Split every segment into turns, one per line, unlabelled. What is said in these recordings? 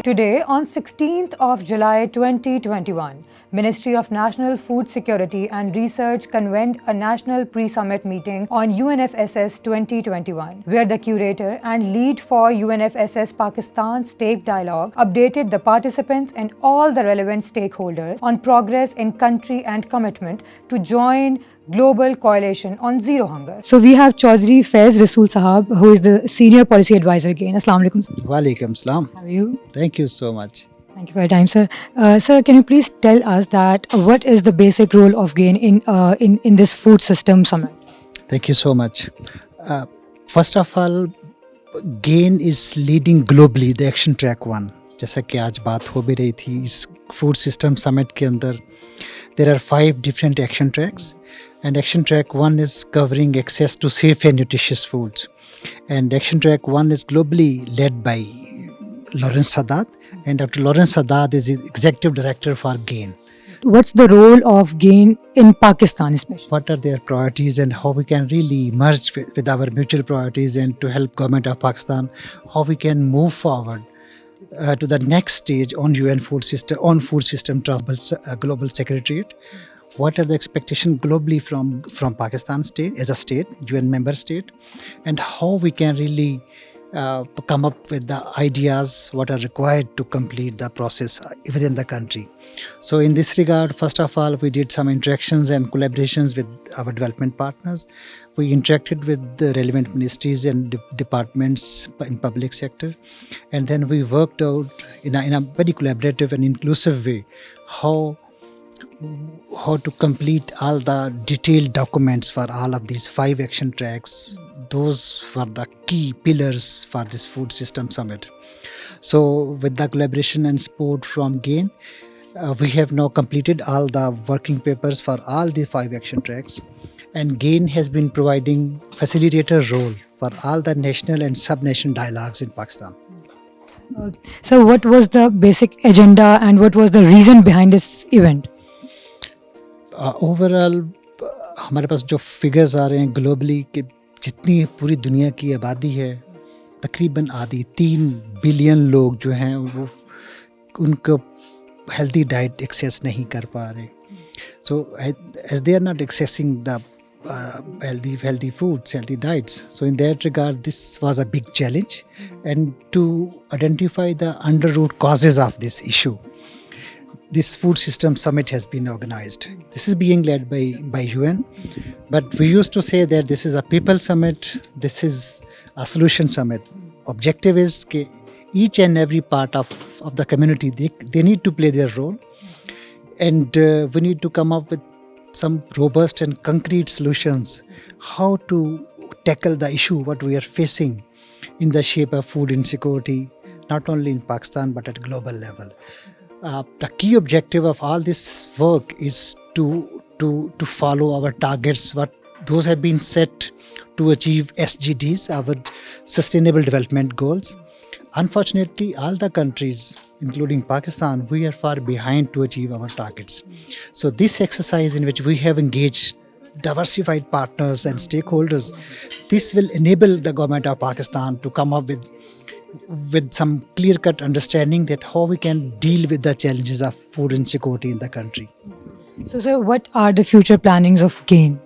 Today, on 16th of July 2021, Ministry of National Food Security and Research convened a national pre-summit meeting on UNFSS 2021, where the curator and lead for UNFSS Pakistan Stake Dialogue updated the participants and all the relevant stakeholders on progress in country and commitment to join Global Coalition on Zero Hunger. So we have Chaudhry Faiz Rasool Sahab, who is the Senior Policy Advisor again. Assalamu alaikum.
Walaikum salam.
How are you?
Thank you so much.
Thank you for your time, sir. Sir, can you please tell us that what is the basic role of GAIN in this food system summit?
Thank you so much. First of all, GAIN is leading globally the Action Track 1. जैसा कि आज बात हो भी रही थी इस food system summit के अंदर there are 5 different action tracks, and action track 1 is covering access to safe and nutritious foods, and action track 1 is globally led by Lawrence Sadat, and Dr. Lawrence Sadat is executive director for GAIN.
What's the role of GAIN in Pakistan especially?
What are their priorities and how we can really merge with our mutual priorities, and to help government of Pakistan how we can move forward to the next stage on UN food system global secretariat. What are the expectations globally from Pakistan state as a state, UN member state, and how we can really come up with the ideas what are required to complete the process within the country. So in this regard, first of all, we did some interactions and collaborations with our development partners. We interacted with the relevant ministries and departments in public sector, and then we worked out in a very collaborative and inclusive way how to complete all the detailed documents for all of these 5 action tracks. Those were the key pillars for this food system summit. So with the collaboration and support from GAIN, we have now completed all the working papers for all the 5 action tracks, and GAIN has been providing facilitator role for all the national and sub-national dialogues in Pakistan.
So what was the basic agenda and what was the reason behind this event?
Overall हमारे पास जो figures आ रहे हैं globally कि जितनी पूरी दुनिया की आबादी है तकरीबन आधी 3 बिलियन लोग जो हैं वो उनको हेल्दी डाइट एक्सेस नहीं कर पा रहे. So as they are not accessing the healthy foods, healthy diets. So in that regard, this was a big challenge, and to identify the underroot causes of this issue, this food system summit has been organized. This is being led by UN, but we used to say that this is a people summit, this is a solution summit. Objective is that each and every part of the community, they need to play their role, and we need to come up with some robust and concrete solutions how to tackle the issue what we are facing in the shape of food insecurity, not only in Pakistan but at global level. The key objective of all this work is to follow our targets, what those have been set to achieve SDGs, our Sustainable Development Goals. Unfortunately, all the countries, including Pakistan, we are far behind to achieve our targets. So this exercise in which we have engaged diversified partners and stakeholders, this will enable the government of Pakistan to come up with some clear-cut understanding that how we can deal with the challenges of food insecurity in the country.
So sir, what are the future plannings of GAIN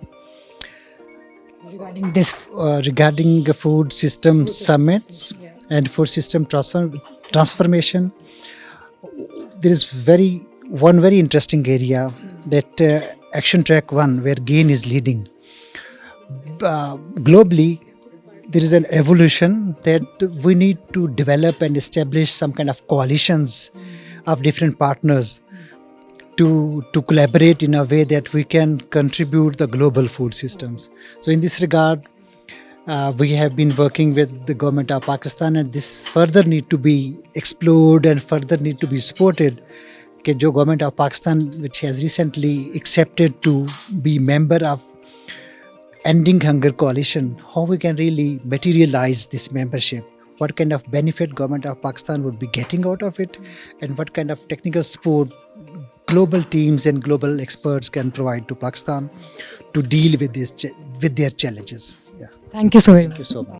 regarding this?
Regarding the food system summits and food system transformation, there is one very interesting area that Action Track 1 where GAIN is leading. Globally, there is an evolution that we need to develop and establish some kind of coalitions of different partners to collaborate in a way that we can contribute the global food systems. So in this regard, we have been working with the government of Pakistan, and this further need to be explored and further need to be supported. कि जो government of Pakistan, which has recently accepted to be member of Ending Hunger Coalition, how we can really materialize this membership, what kind of benefit government of Pakistan would be getting out of it, and what kind of technical support global teams and global experts can provide to Pakistan to deal with their challenges.
Thank you so very much.
Thank you so much.